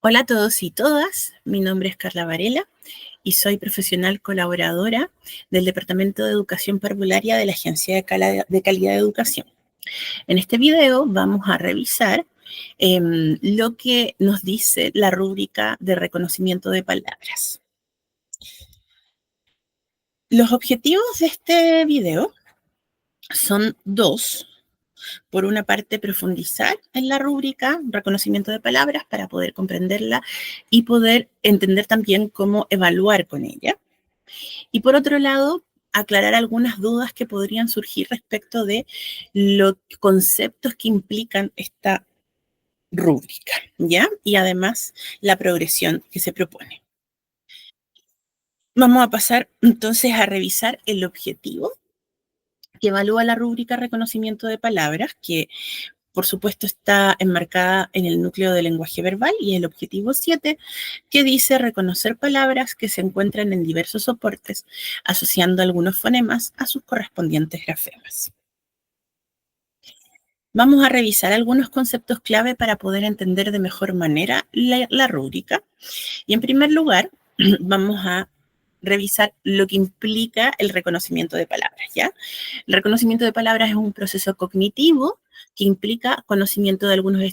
Hola a todos y todas, mi nombre es Carla Varela y soy profesional colaboradora del Departamento de Educación Parvularia de la Agencia de Calidad de Educación. En este video vamos a revisar lo que nos dice la rúbrica de reconocimiento de palabras. Los objetivos de este video son dos. Por una parte, profundizar en la rúbrica, reconocimiento de palabras, para poder comprenderla y poder entender también cómo evaluar con ella. Y por otro lado, aclarar algunas dudas que podrían surgir respecto de los conceptos que implican esta rúbrica, ¿ya? Y además la progresión que se propone. Vamos a pasar entonces a revisar el objetivo que evalúa la rúbrica reconocimiento de palabras, que por supuesto está enmarcada en el núcleo del lenguaje verbal, y el objetivo 7, que dice reconocer palabras que se encuentran en diversos soportes, asociando algunos fonemas a sus correspondientes grafemas. Vamos a revisar algunos conceptos clave para poder entender de mejor manera la rúbrica. Y en primer lugar, vamos a revisar lo que implica el reconocimiento de palabras, ¿ya? El reconocimiento de palabras es un proceso cognitivo que implica conocimiento de algunos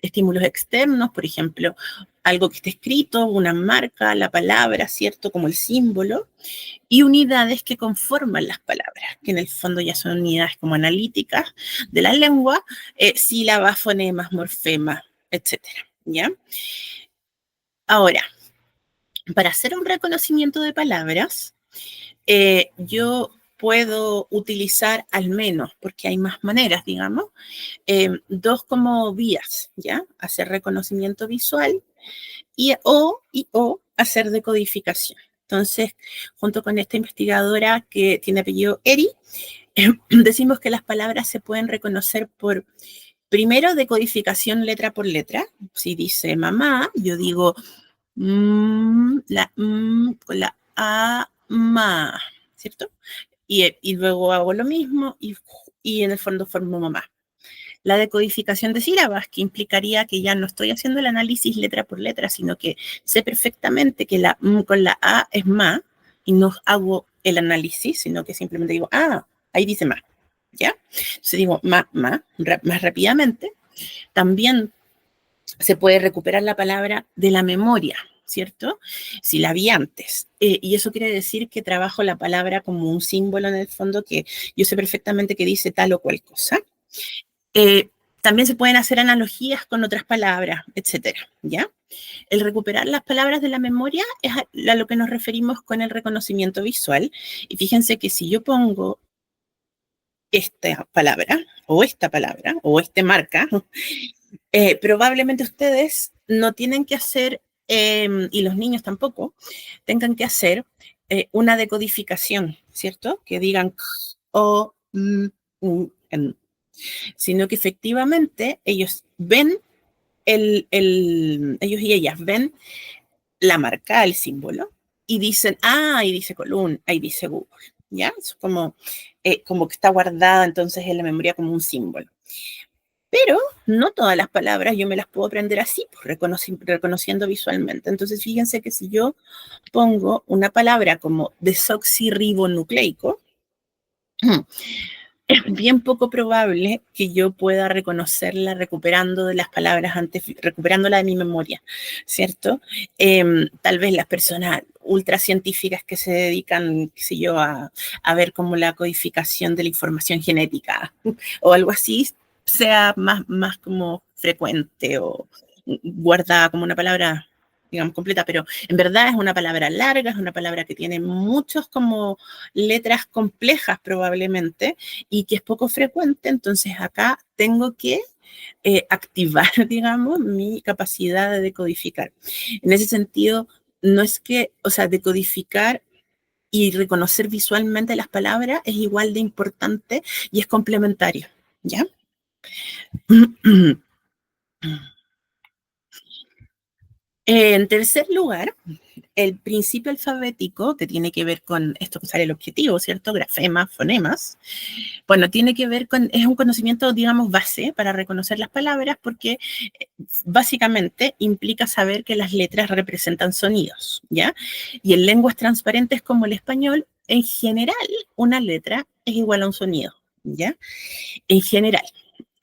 estímulos externos, por ejemplo, algo que esté escrito, una marca, la palabra, ¿cierto? Como el símbolo, y unidades que conforman las palabras, que en el fondo ya son unidades como analíticas de la lengua, sílabas, fonemas, morfemas, etcétera, ¿ya? Ahora, para hacer un reconocimiento de palabras, yo puedo utilizar al menos, porque hay más maneras, digamos, dos como vías, ¿ya? Hacer reconocimiento visual o hacer decodificación. Entonces, junto con esta investigadora que tiene apellido Eri, decimos que las palabras se pueden reconocer por, primero, decodificación letra por letra. Si dice mamá, yo digo la con la A, ma, ¿cierto? Y luego hago lo mismo y en el fondo formo mamá. La decodificación de sílabas, que implicaría que ya no estoy haciendo el análisis letra por letra, sino que sé perfectamente que la con la A es ma y no hago el análisis, sino que simplemente digo, ahí dice ma, ¿ya? Entonces digo más rápidamente. También se puede recuperar la palabra de la memoria, ¿cierto? Si la vi antes. Y eso quiere decir que trabajo la palabra como un símbolo en el fondo, que yo sé perfectamente que dice tal o cual cosa. También se pueden hacer analogías con otras palabras, etcétera, ¿ya? El recuperar las palabras de la memoria es a lo que nos referimos con el reconocimiento visual. Y fíjense que si yo pongo esta palabra o esta marca, probablemente ustedes no tienen que hacer, y los niños tampoco, tengan que hacer una decodificación, ¿cierto? Que digan o, sino que efectivamente ellos ven, ellos y ellas ven la marca, el símbolo, y dicen, ahí dice Column, ahí dice Google, ¿ya? Es como que está guardada entonces en la memoria como un símbolo. Pero no todas las palabras yo me las puedo aprender así, pues reconociendo visualmente. Entonces, fíjense que si yo pongo una palabra como desoxirribonucleico, es bien poco probable que yo pueda reconocerla recuperando de las palabras antes, recuperándola de mi memoria, ¿cierto? Tal vez las personas ultracientíficas que se dedican, qué sé yo, a ver como la codificación de la información genética o algo así, sea más como frecuente o guardada como una palabra, digamos, completa, pero en verdad es una palabra larga, es una palabra que tiene muchos como letras complejas probablemente y que es poco frecuente, entonces acá tengo que activar, digamos, mi capacidad de decodificar. En ese sentido, no es que, o sea, decodificar y reconocer visualmente las palabras es igual de importante y es complementario, ¿ya? En tercer lugar, el principio alfabético, que tiene que ver con esto que sale el objetivo, ¿cierto? Grafemas, fonemas. Bueno, tiene que ver con, es un conocimiento, digamos, base para reconocer las palabras, porque básicamente implica saber que las letras representan sonidos, ¿ya? Y en lenguas transparentes como el español, en general, una letra es igual a un sonido, ¿ya? En general.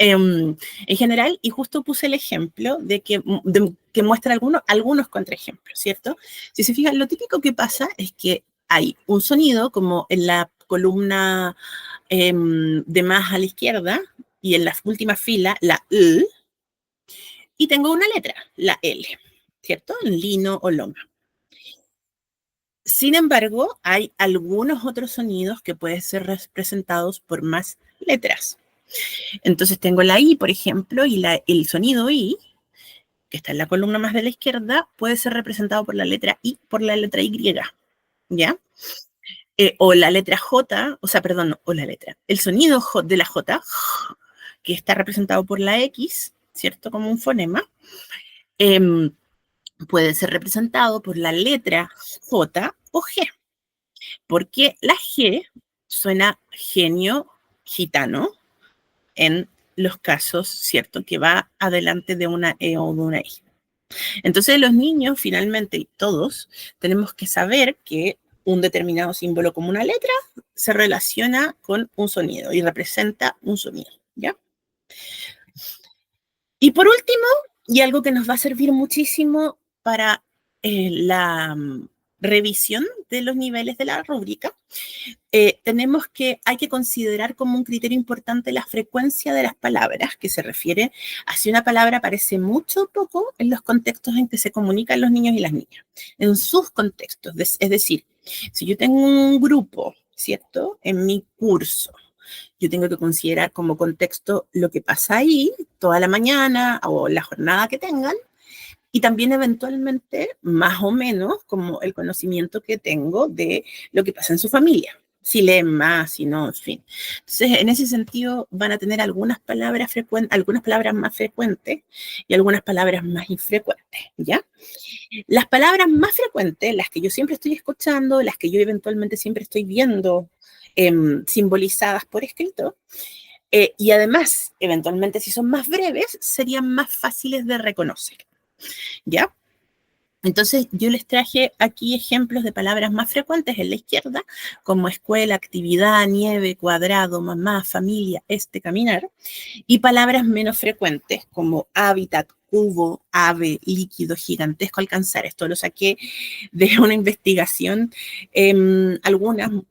En general, y justo puse el ejemplo que muestra algunos contraejemplos, ¿cierto? Si se fijan, lo típico que pasa es que hay un sonido como en la columna de más a la izquierda y en la última fila, la L, y tengo una letra, la L, ¿cierto? Lino o loma. Sin embargo, hay algunos otros sonidos que pueden ser representados por más letras. Entonces tengo la I, por ejemplo, y el sonido I, que está en la columna más de la izquierda, puede ser representado por la letra I, por la letra Y, ¿ya? O la letra J, o sea, perdón, no, o la letra. El sonido de la J, que está representado por la X, ¿cierto? Como un fonema, eh, puede ser representado por la letra J o G, porque la G suena genio gitano en los casos, ¿cierto? Que va adelante de una E o de una I. Entonces los niños, finalmente, todos, tenemos que saber que un determinado símbolo como una letra se relaciona con un sonido y representa un sonido, ¿ya? Y por último, y algo que nos va a servir muchísimo para la revisión de los niveles de la rúbrica, hay que considerar como un criterio importante la frecuencia de las palabras, que se refiere a si una palabra aparece mucho o poco en los contextos en que se comunican los niños y las niñas, en sus contextos. Es decir, si yo tengo un grupo, ¿cierto? En mi curso, yo tengo que considerar como contexto lo que pasa ahí toda la mañana o la jornada que tengan, y también eventualmente, más o menos, como el conocimiento que tengo de lo que pasa en su familia. Si leen más, si no, en fin. Entonces, en ese sentido, van a tener algunas palabras más frecuentes y algunas palabras más infrecuentes, ¿ya? Las palabras más frecuentes, las que yo siempre estoy escuchando, las que yo eventualmente siempre estoy viendo simbolizadas por escrito, y además, eventualmente, si son más breves, serían más fáciles de reconocer, ¿ya? Entonces, yo les traje aquí ejemplos de palabras más frecuentes en la izquierda, como escuela, actividad, nieve, cuadrado, mamá, familia, caminar, y palabras menos frecuentes, como hábitat, cubo, ave, líquido, gigantesco, alcanzar. Esto lo saqué de una investigación,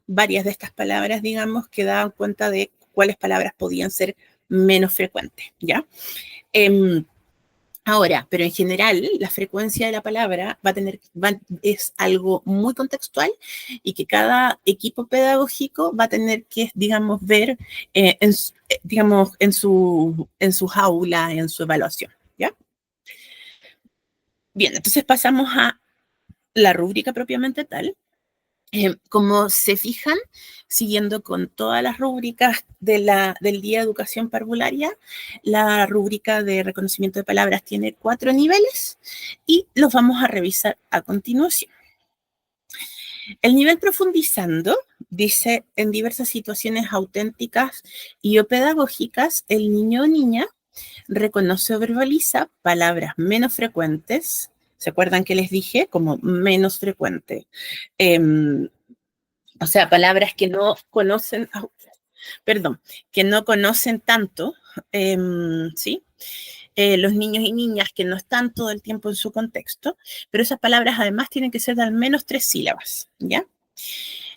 varias de estas palabras, digamos, que daban cuenta de cuáles palabras podían ser menos frecuentes, ¿ya? Ahora, pero en general, la frecuencia de la palabra es algo muy contextual y que cada equipo pedagógico va a tener que, digamos, ver digamos, en sus aulas, en su evaluación, ¿ya? Bien, entonces pasamos a la rúbrica propiamente tal. Como se fijan, siguiendo con todas las rúbricas del Día de Educación Parvularia, la rúbrica de reconocimiento de palabras tiene 4 niveles y los vamos a revisar a continuación. El nivel profundizando dice, en diversas situaciones auténticas y o pedagógicas, el niño o niña reconoce o verbaliza palabras menos frecuentes. ¿Se acuerdan que les dije? Como menos frecuente. O sea, palabras que no conocen, perdón, que no conocen tanto, ¿sí? Los niños y niñas que no están todo el tiempo en su contexto, pero esas palabras además tienen que ser de al menos 3 sílabas, ¿ya?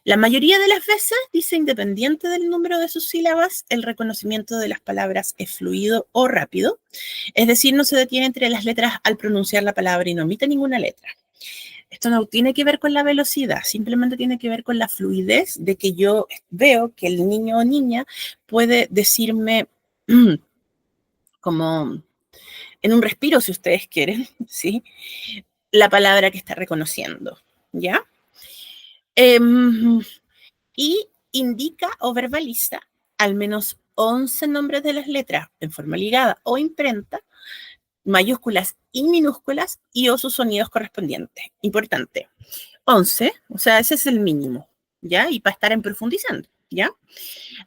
La mayoría de las veces, dice, independiente del número de sus sílabas, el reconocimiento de las palabras es fluido o rápido, es decir, no se detiene entre las letras al pronunciar la palabra y no omite ninguna letra. Esto no tiene que ver con la velocidad, simplemente tiene que ver con la fluidez de que yo veo que el niño o niña puede decirme como en un respiro, si ustedes quieren, ¿sí? La palabra que está reconociendo, ¿ya? Y indica o verbaliza al menos 11 nombres de las letras en forma ligada o imprenta mayúsculas y minúsculas y o sus sonidos correspondientes. Importante. 11, o sea, ese es el mínimo, ¿ya? Y para estar en profundizando, ¿ya?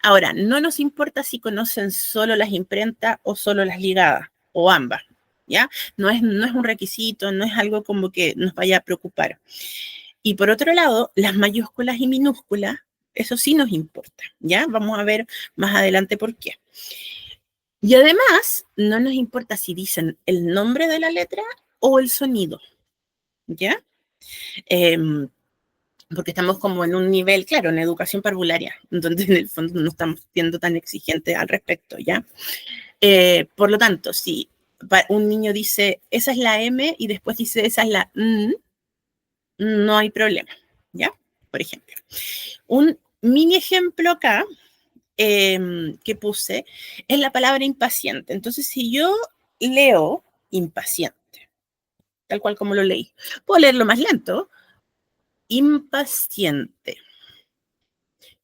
Ahora, no nos importa si conocen solo las imprentas o solo las ligadas, o ambas, ¿ya? No es un requisito, no es algo como que nos vaya a preocupar. Y por otro lado, las mayúsculas y minúsculas, eso sí nos importa, ¿ya? Vamos a ver más adelante por qué. Y además, no nos importa si dicen el nombre de la letra o el sonido, ¿ya? Eh, porque estamos como en un nivel, claro, en educación parvularia, donde en el fondo no estamos siendo tan exigentes al respecto, ¿ya? Por lo tanto, si un niño dice, esa es la M y después dice, esa es la N, no hay problema, ¿ya? Por ejemplo. Un mini ejemplo acá que puse es la palabra impaciente. Entonces, si yo leo impaciente, tal cual como lo leí, puedo leerlo más lento, impaciente.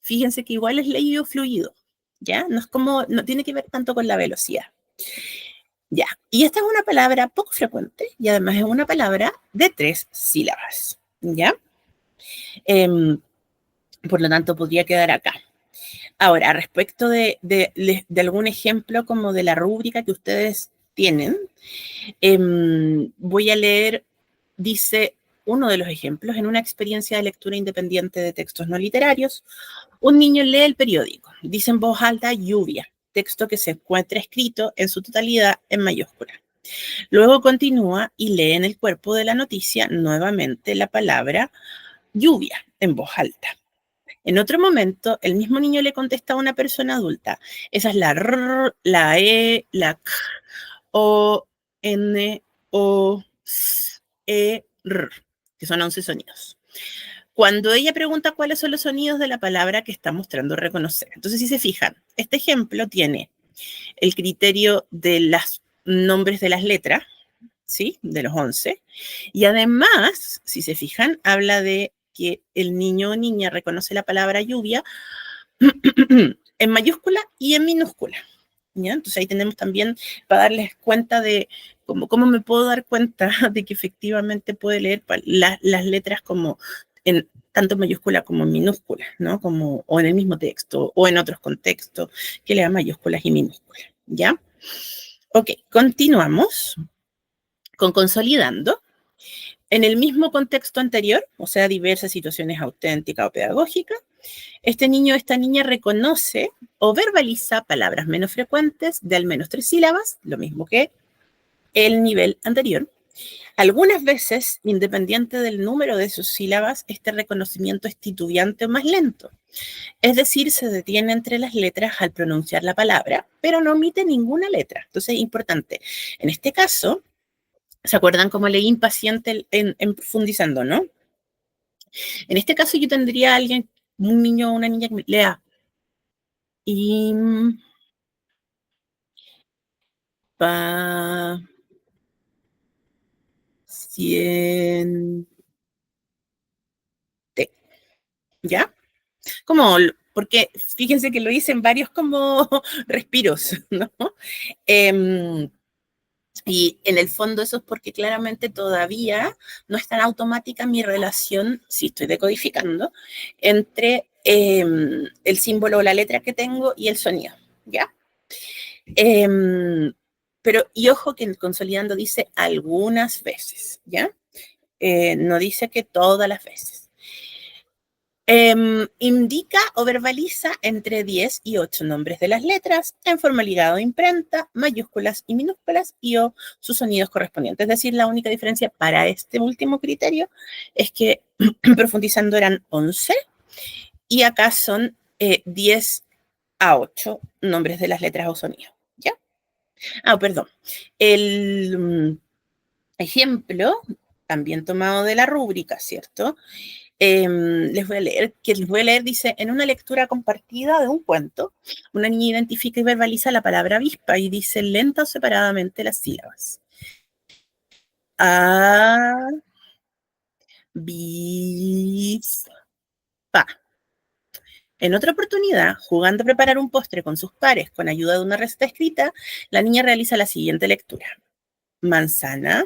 Fíjense que igual es leído fluido, ¿ya? No es como, no tiene que ver tanto con la velocidad, ¿ya? Y esta es una palabra poco frecuente y además es una palabra de 3 sílabas, ¿ya? Por lo tanto, podría quedar acá. Ahora, respecto de algún ejemplo como de la rúbrica que ustedes tienen, voy a leer, dice uno de los ejemplos, en una experiencia de lectura independiente de textos no literarios, un niño lee el periódico, dice en voz alta lluvia, texto que se encuentra escrito en su totalidad en mayúscula. Luego continúa y lee en el cuerpo de la noticia nuevamente la palabra lluvia en voz alta. En otro momento, el mismo niño le contesta a una persona adulta. Esa es la R, la E, la K, O, N, O, S, E, R, que son 11 sonidos. Cuando ella pregunta cuáles son los sonidos de la palabra que está mostrando reconocer. Entonces, si se fijan, este ejemplo tiene el criterio de los nombres de las letras, ¿sí? De los 11. Y además, si se fijan, habla de que el niño o niña reconoce la palabra lluvia en mayúscula y en minúscula. ¿Ya? Entonces ahí tenemos también para darles cuenta de cómo me puedo dar cuenta de que efectivamente puede leer las letras como en tanto en mayúscula como en minúscula, ¿no? Como, o en el mismo texto o en otros contextos que lea mayúsculas y minúsculas, ¿ya? Ok, continuamos con consolidando. En el mismo contexto anterior, o sea, diversas situaciones auténticas o pedagógicas, este niño o esta niña reconoce o verbaliza palabras menos frecuentes de al menos 3 sílabas, lo mismo que el nivel anterior. Algunas veces, independiente del número de sus sílabas, este reconocimiento es titubeante o más lento. Es decir, se detiene entre las letras al pronunciar la palabra, pero no omite ninguna letra. Entonces, es importante. En este caso, ¿se acuerdan cómo leí impaciente en profundizando, no? En este caso yo tendría a alguien, un niño o una niña que lea impaciente, ¿ya? Como, porque fíjense que lo hice en varios como respiros, ¿no? Eh, y en el fondo eso es porque claramente todavía no es tan automática mi relación, si estoy decodificando, entre el símbolo o la letra que tengo y el sonido, ¿ya? Pero, y ojo que el consolidando dice algunas veces, ¿ya? No dice que todas las veces. Indica o verbaliza entre 10 y 8 nombres de las letras en forma ligada o imprenta, mayúsculas y minúsculas y o sus sonidos correspondientes. Es decir, la única diferencia para este último criterio es que profundizando eran 11 y acá son 10 a 8 nombres de las letras o sonidos. ¿Ya? Ah, perdón. El ejemplo, también tomado de la rúbrica, ¿cierto? Les voy a leer, dice, en una lectura compartida de un cuento, una niña identifica y verbaliza la palabra avispa y dice lenta o separadamente las sílabas. Avispa. En otra oportunidad, jugando a preparar un postre con sus pares con ayuda de una receta escrita, la niña realiza la siguiente lectura. manzana,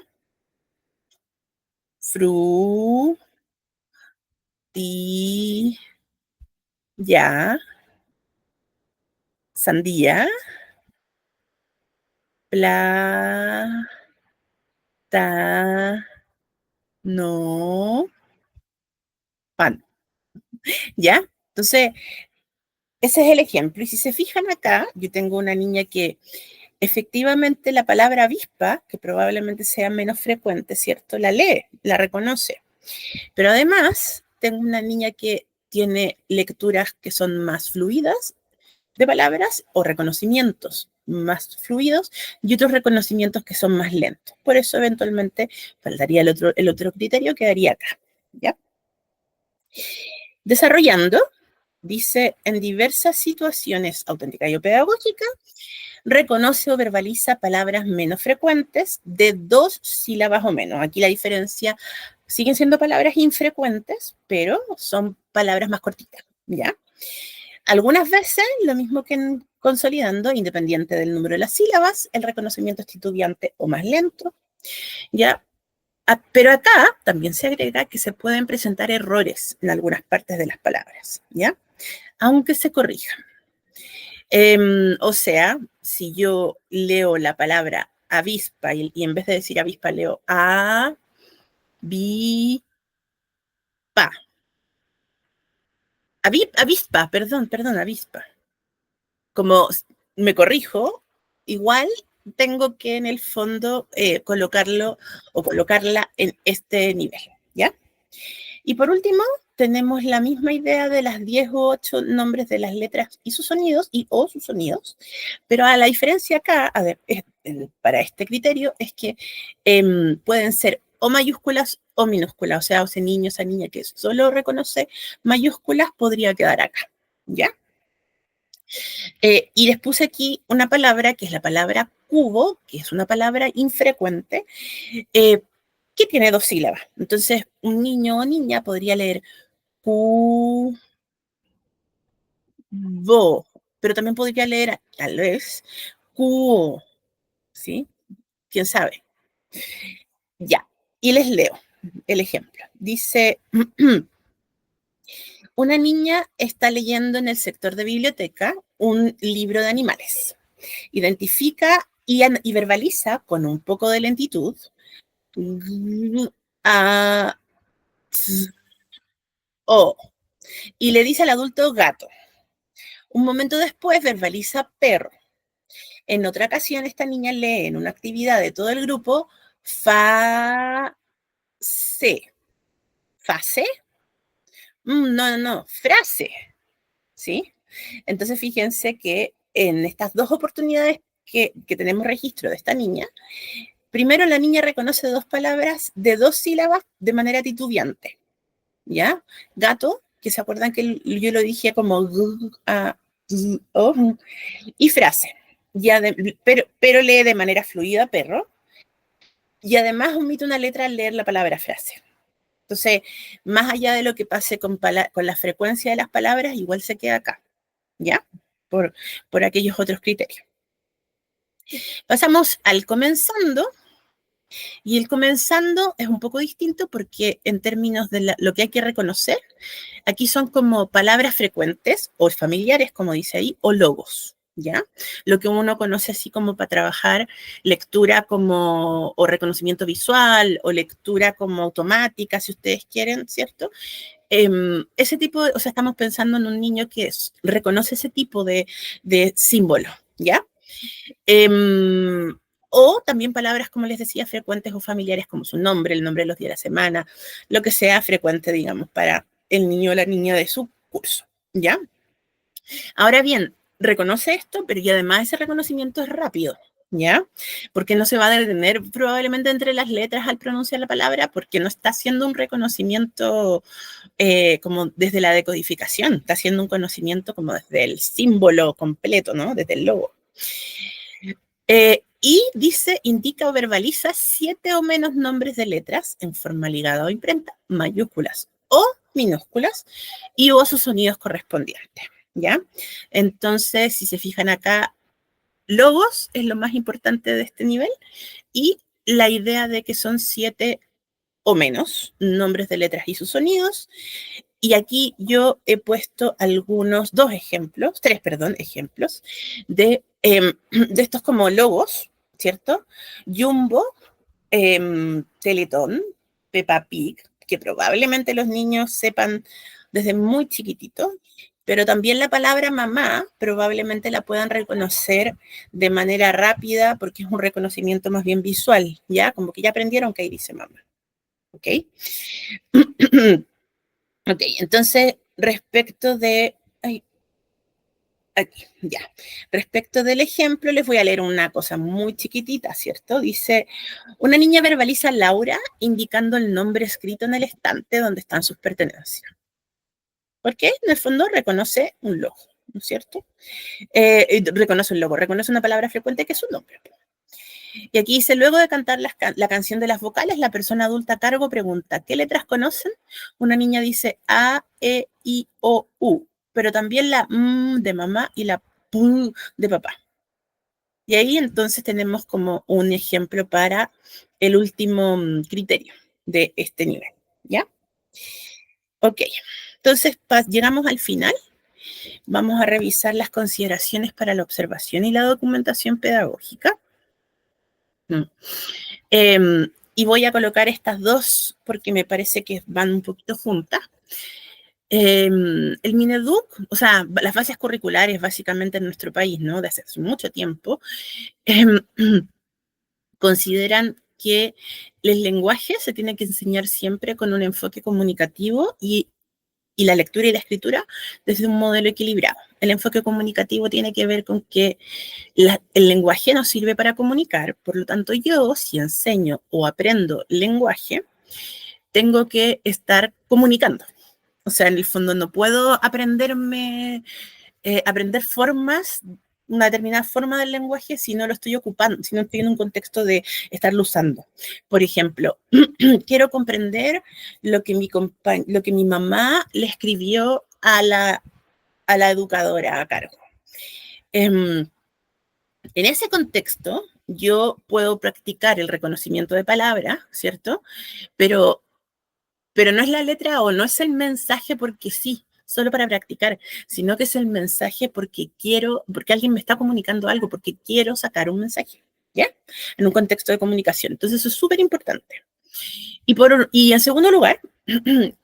fru, ti, ya, sandía, pla, ta, no, pan. ¿Ya? Entonces, ese es el ejemplo. Y si se fijan acá, yo tengo una niña que efectivamente la palabra avispa, que probablemente sea menos frecuente, ¿cierto? La lee, la reconoce. Pero además, tengo una niña que tiene lecturas que son más fluidas de palabras o reconocimientos más fluidos y otros reconocimientos que son más lentos. Por eso, eventualmente, faltaría el otro criterio, quedaría acá. ¿Ya? Desarrollando, dice, en diversas situaciones auténticas y pedagógicas, reconoce o verbaliza palabras menos frecuentes de 2 sílabas o menos. Aquí la diferencia, siguen siendo palabras infrecuentes, pero son palabras más cortitas, ¿ya? Algunas veces, lo mismo que en consolidando, independiente del número de las sílabas, el reconocimiento es titubeante o más lento, ¿ya? Pero acá también se agrega que se pueden presentar errores en algunas partes de las palabras, ¿ya? Aunque se corrijan. O sea, si yo leo la palabra avispa y en vez de decir avispa leo avispa. Avispa, perdón, avispa. Como me corrijo, igual tengo que en el fondo colocarlo o colocarla en este nivel, ¿ya? Y por último, tenemos la misma idea de las 10 u 8 nombres de las letras y sus sonidos, y o sus sonidos, pero a la diferencia acá, a ver, para este criterio, es que pueden ser o mayúsculas o minúsculas, o sea, ese niño, esa niña que solo reconoce mayúsculas podría quedar acá, ¿ya? Y les puse aquí una palabra que es la palabra cubo, que es una palabra infrecuente, eh, que tiene 2 sílabas. Entonces, un niño o niña podría leer cubo, pero también podría leer tal vez cubo, ¿sí? ¿Quién sabe? Ya. Y les leo el ejemplo. Dice, una niña está leyendo en el sector de biblioteca un libro de animales. Identifica y verbaliza con un poco de lentitud a o y le dice al adulto gato. Un momento después verbaliza perro. En otra ocasión, esta niña lee en una actividad de todo el grupo fa se. ¿Fase? No, frase. ¿Sí? Entonces, fíjense que en estas 2 oportunidades que tenemos registro de esta niña, primero la niña reconoce 2 palabras de 2 sílabas de manera titubeante. ¿Ya? Gato, que se acuerdan que yo lo dije como y frase. Pero lee de manera fluida perro. Y además omite una letra al leer la palabra frase. Entonces, más allá de lo que pase con la frecuencia de las palabras, igual se queda acá, ¿ya? Por, por aquellos otros criterios. Pasamos al comenzando, y el comenzando es un poco distinto porque en términos de lo que hay que reconocer, aquí son como palabras frecuentes o familiares, como dice ahí, o logos, ¿ya? Lo que uno conoce así como para trabajar lectura como o reconocimiento visual o lectura como automática, si ustedes quieren, ¿cierto? Ese tipo o sea, estamos pensando en un niño que reconoce ese tipo de símbolo, ¿ya? O también palabras, como les decía, frecuentes o familiares como su nombre, el nombre de los días de la semana, lo que sea frecuente, digamos, para el niño o la niña de su curso, ¿ya? Ahora bien, reconoce esto, pero y además ese reconocimiento es rápido, ¿ya? Porque no se va a detener probablemente entre las letras al pronunciar la palabra, porque no está haciendo un reconocimiento como desde la decodificación, está haciendo un conocimiento como desde el símbolo completo, ¿no? Desde el logo. Y dice, indica o verbaliza 7 o menos nombres de letras en forma ligada o imprenta, mayúsculas o minúsculas, y o sus sonidos correspondientes, ¿ya? Entonces, si se fijan acá, logos es lo más importante de este nivel, y la idea de que son 7 o menos nombres de letras y sus sonidos. Y aquí yo he puesto tres ejemplos de estos como logos, ¿cierto? Jumbo, Teletón, Peppa Pig, que probablemente los niños sepan desde muy chiquitito, pero también la palabra mamá probablemente la puedan reconocer de manera rápida porque es un reconocimiento más bien visual, ¿ya? Como que ya aprendieron que ahí dice mamá, ¿ok? Ok, entonces, respecto de... Ay, aquí, ya. Respecto del ejemplo, les voy a leer una cosa muy chiquitita, ¿cierto? Dice, una niña verbaliza Laura indicando el nombre escrito en el estante donde están sus pertenencias. Porque en el fondo reconoce un logo, ¿no es cierto? Reconoce un logo, reconoce una palabra frecuente que es su nombre. Y aquí dice, luego de cantar la canción de las vocales, la persona adulta a cargo pregunta, ¿qué letras conocen? Una niña dice A, E, I, O, U, pero también la M de mamá y la P de papá. Y ahí entonces tenemos como un ejemplo para el último criterio de este nivel, ¿ya? Ok, entonces llegamos al final. Vamos a revisar las consideraciones para la observación y la documentación pedagógica. Y voy a colocar estas dos porque me parece que van un poquito juntas. El Mineduc, o sea, las bases curriculares básicamente en nuestro país, ¿no? De hace mucho tiempo, consideran que el lenguaje se tiene que enseñar siempre con un enfoque comunicativo y la lectura y la escritura desde un modelo equilibrado. El enfoque comunicativo tiene que ver con que el lenguaje nos sirve para comunicar, por lo tanto yo, si enseño o aprendo lenguaje, tengo que estar comunicando. O sea, en el fondo no puedo aprender formas, una determinada forma del lenguaje si no lo estoy ocupando, si no estoy en un contexto de estarlo usando. Por ejemplo, quiero comprender lo que mi mamá le escribió a la educadora a cargo. En ese contexto, yo puedo practicar el reconocimiento de palabras, ¿cierto? Pero no es la letra o no es el mensaje porque sí, solo para practicar, sino que es el mensaje porque porque alguien me está comunicando algo, porque quiero sacar un mensaje, ¿ya? En un contexto de comunicación. Entonces, eso es súper importante. Y en segundo lugar,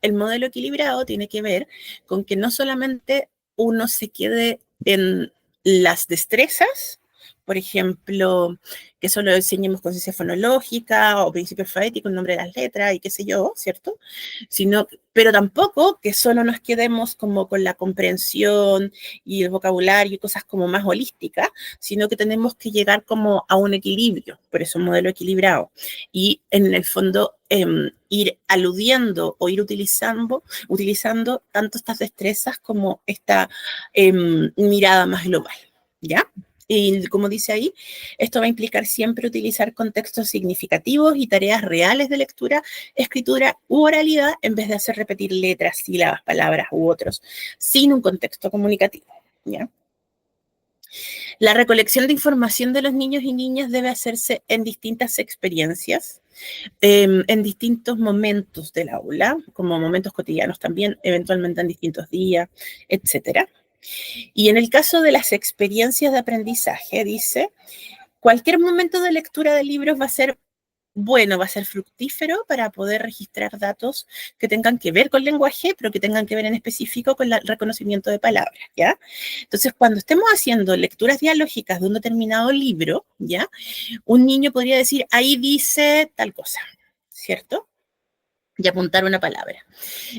el modelo equilibrado tiene que ver con que no solamente uno se quede en las destrezas, por ejemplo, que solo enseñemos conciencia fonológica o principio alfabético, el nombre de las letras y qué sé yo, ¿cierto? Pero tampoco que solo nos quedemos como con la comprensión y el vocabulario y cosas como más holísticas, sino que tenemos que llegar como a un equilibrio, por eso un modelo equilibrado. Y en el fondo ir aludiendo o ir utilizando tanto estas destrezas como esta mirada más global, ¿ya? Y como dice ahí, esto va a implicar siempre utilizar contextos significativos y tareas reales de lectura, escritura u oralidad en vez de hacer repetir letras, sílabas, palabras u otros, sin un contexto comunicativo, ¿ya? La recolección de información de los niños y niñas debe hacerse en distintas experiencias, en distintos momentos del aula, como momentos cotidianos también, eventualmente en distintos días, etcétera. Y en el caso de las experiencias de aprendizaje, dice, cualquier momento de lectura de libros va a ser bueno, va a ser fructífero para poder registrar datos que tengan que ver con lenguaje, pero que tengan que ver en específico con el reconocimiento de palabras, ¿ya? Entonces, cuando estemos haciendo lecturas dialógicas de un determinado libro, ¿ya? Un niño podría decir, ahí dice tal cosa, ¿cierto? Y apuntar una palabra.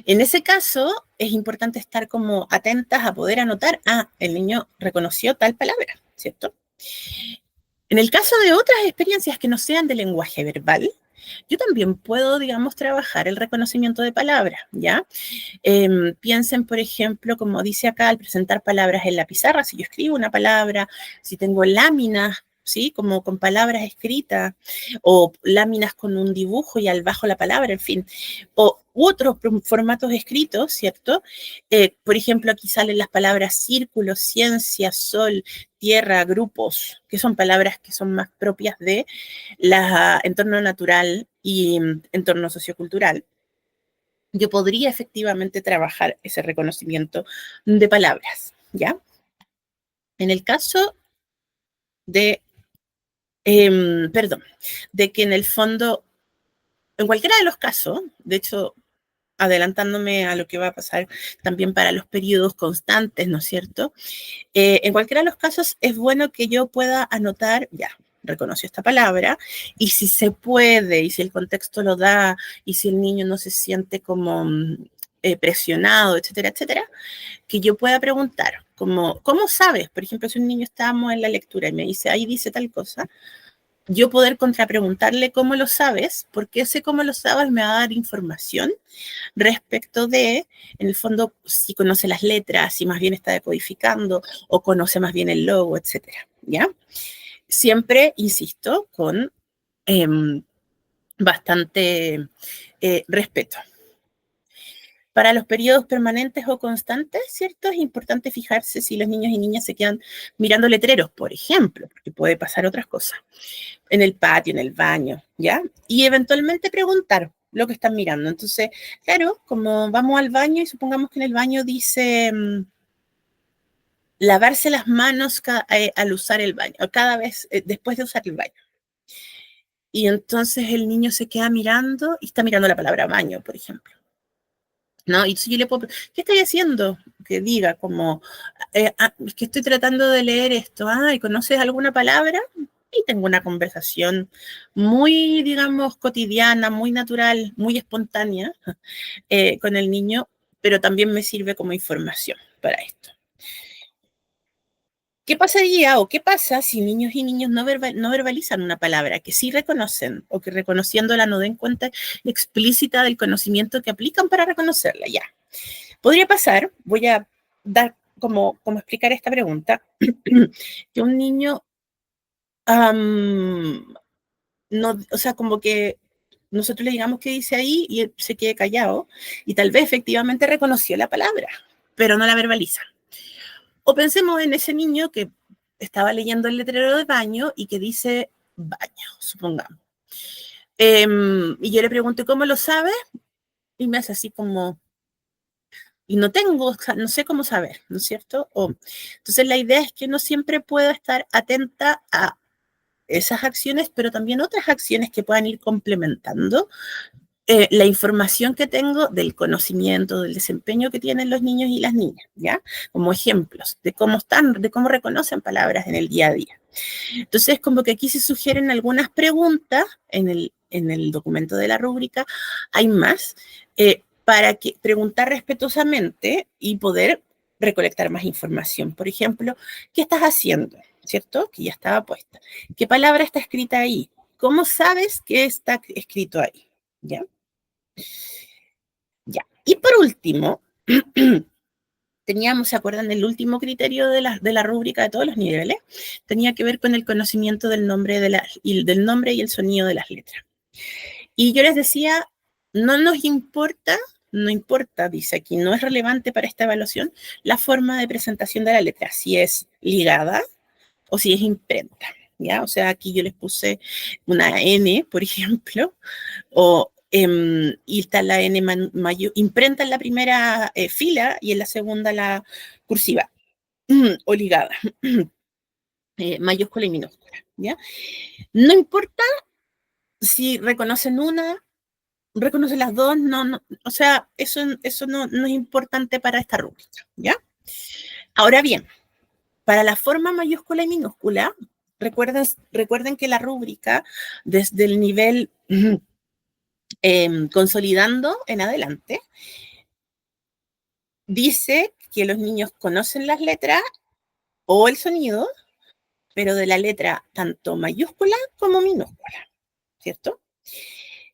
En ese caso, es importante estar como atentas a poder anotar, el niño reconoció tal palabra, ¿cierto? En el caso de otras experiencias que no sean de lenguaje verbal, yo también puedo, digamos, trabajar el reconocimiento de palabras, ¿ya? Piensen, por ejemplo, como dice acá, al presentar palabras en la pizarra, si yo escribo una palabra, si tengo láminas ¿sí? Como con palabras escritas o láminas con un dibujo y al bajo la palabra, en fin, o otros formatos escritos, ¿cierto? Por ejemplo, aquí salen las palabras círculo, ciencia, sol, tierra, grupos, que son palabras que son más propias de la entorno natural y entorno sociocultural. Yo podría efectivamente trabajar ese reconocimiento de palabras, ¿ya? En el caso de, perdón, de que en el fondo, en cualquiera de los casos, de hecho, adelantándome a lo que va a pasar también para los periodos constantes, ¿no es cierto? En cualquiera de los casos es bueno que yo pueda anotar, ya, reconoció esta palabra, y si se puede, y si el contexto lo da, y si el niño no se siente como presionado, etcétera, etcétera, que yo pueda preguntar, como, ¿cómo sabes? Por ejemplo, si un niño estábamos en la lectura y me dice, ahí dice tal cosa, yo poder contrapreguntarle cómo lo sabes, porque ese cómo lo sabes me va a dar información respecto de, en el fondo, si conoce las letras, si más bien está decodificando o conoce más bien el logo, etcétera, ¿ya? Siempre, insisto, con eh, bastante respeto. Para los periodos permanentes o constantes, ¿cierto? Es importante fijarse si los niños y niñas se quedan mirando letreros, por ejemplo, porque puede pasar otras cosas, en el patio, en el baño, ¿ya? Y eventualmente preguntar lo que están mirando. Entonces, claro, como vamos al baño y supongamos que en el baño dice lavarse las manos al usar el baño, o cada vez después de usar el baño. Y entonces el niño se queda mirando y está mirando la palabra baño, por ejemplo. ¿No? Y yo le puedo, ¿qué estoy haciendo? Que diga como, es que estoy tratando de leer esto, ¿y conoces alguna palabra? Y tengo una conversación muy, digamos, cotidiana, muy natural, muy espontánea con el niño, pero también me sirve como información para esto. ¿Qué pasaría o qué pasa si niños y niños no verbalizan una palabra que sí reconocen o que reconociéndola no den cuenta explícita del conocimiento que aplican para reconocerla? Ya. Podría pasar, voy a dar como explicar esta pregunta, que un niño, no, o sea, como que nosotros le digamos qué dice ahí y él se quede callado y tal vez efectivamente reconoció la palabra, pero no la verbaliza. O pensemos en ese niño que estaba leyendo el letrero de baño y que dice baño, supongamos. Y yo le pregunto, ¿cómo lo sabe? Y me hace así como, y no tengo, o sea, no sé cómo saber, ¿no es cierto? Entonces la idea es que uno siempre pueda estar atenta a esas acciones, pero también otras acciones que puedan ir complementando la información que tengo del conocimiento, del desempeño que tienen los niños y las niñas, ¿ya? Como ejemplos de cómo están, de cómo reconocen palabras en el día a día. Entonces, como que aquí se sugieren algunas preguntas en el documento de la rúbrica, hay más, para que preguntar respetuosamente y poder recolectar más información. Por ejemplo, ¿qué estás haciendo? ¿Cierto? Que ya estaba puesta. ¿Qué palabra está escrita ahí? ¿Cómo sabes que está escrito ahí? ¿Ya? Ya. Y por último, teníamos, ¿se acuerdan del último criterio de la rúbrica de todos los niveles? Tenía que ver con el conocimiento del nombre, del nombre y el sonido de las letras. Y yo les decía, no nos importa, no importa, dice aquí, no es relevante para esta evaluación la forma de presentación de la letra, si es ligada o si es imprenta. ¿Ya? O sea, aquí yo les puse una N, por ejemplo, y está la N imprenta en la primera fila y en la segunda la cursiva o ligada, mayúscula y minúscula. ¿Ya? No importa si reconocen una, reconocen las dos, no, o sea, eso no es importante para esta rúbrica. ¿Ya? Ahora bien, para la forma mayúscula y minúscula, recuerden que la rúbrica desde el nivel consolidando en adelante, dice que los niños conocen las letras o el sonido, pero de la letra tanto mayúscula como minúscula, ¿cierto?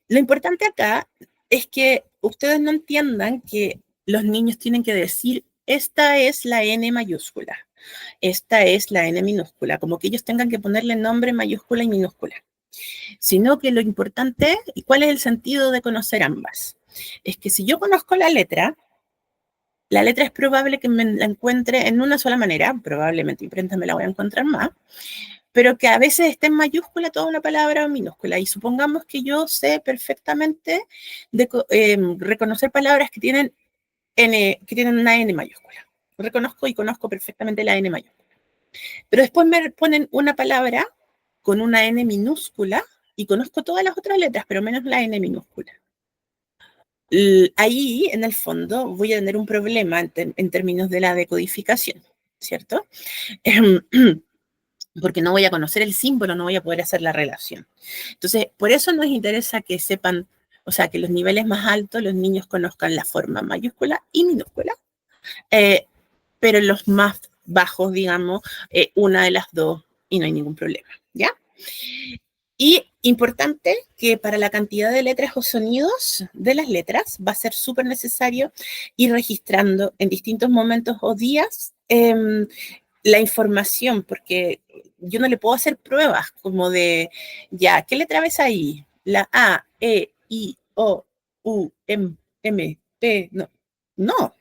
Lo importante acá es que ustedes no entiendan que los niños tienen que decir, esta es la N mayúscula. Esta es la N minúscula, como que ellos tengan que ponerle nombre mayúscula y minúscula. Sino que lo importante, ¿y cuál es el sentido de conocer ambas? Es que si yo conozco la letra es probable que me la encuentre en una sola manera, probablemente imprenta me la voy a encontrar más, pero que a veces esté en mayúscula toda una palabra o en minúscula. Y supongamos que yo sé perfectamente reconocer palabras que tienen una N mayúscula. Reconozco y conozco perfectamente la N mayúscula. Pero después me ponen una palabra con una N minúscula y conozco todas las otras letras, pero menos la N minúscula. Ahí, en el fondo, voy a tener un problema en términos de la decodificación, ¿cierto? Porque no voy a conocer el símbolo, no voy a poder hacer la relación. Entonces, por eso nos interesa que sepan, o sea, que los niveles más altos, los niños conozcan la forma mayúscula y minúscula, pero en los más bajos, digamos, una de las dos y no hay ningún problema, ¿ya? Y importante que para la cantidad de letras o sonidos de las letras va a ser súper necesario ir registrando en distintos momentos o días la información, porque yo no le puedo hacer pruebas como de, ya, ¿qué letra ves ahí? La A, E, I, O, U, M, P, no. No,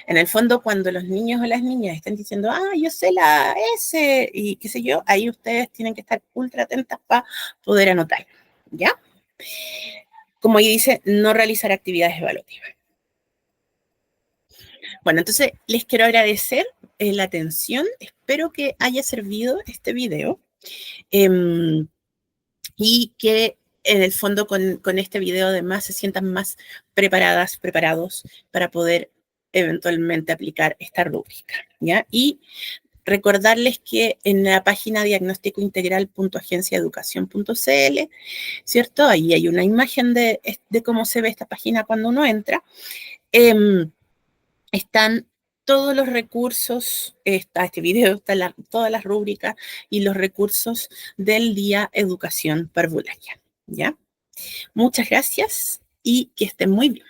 en el fondo, cuando los niños o las niñas están diciendo, yo sé la S y qué sé yo, ahí ustedes tienen que estar ultra atentas para poder anotar, ¿ya? Como ahí dice, no realizar actividades evaluativas. Bueno, entonces les quiero agradecer la atención. Espero que haya servido este video y que en el fondo con este video además se sientan más preparados para poder eventualmente aplicar esta rúbrica, ¿ya? Y recordarles que en la página diagnósticointegral.agenciaeducación.cl, ¿cierto? Ahí hay una imagen de cómo se ve esta página cuando uno entra. Están todos los recursos, está este video, están todas las rúbricas y los recursos del Día Educación Parvularia, ¿ya? Muchas gracias y que estén muy bien.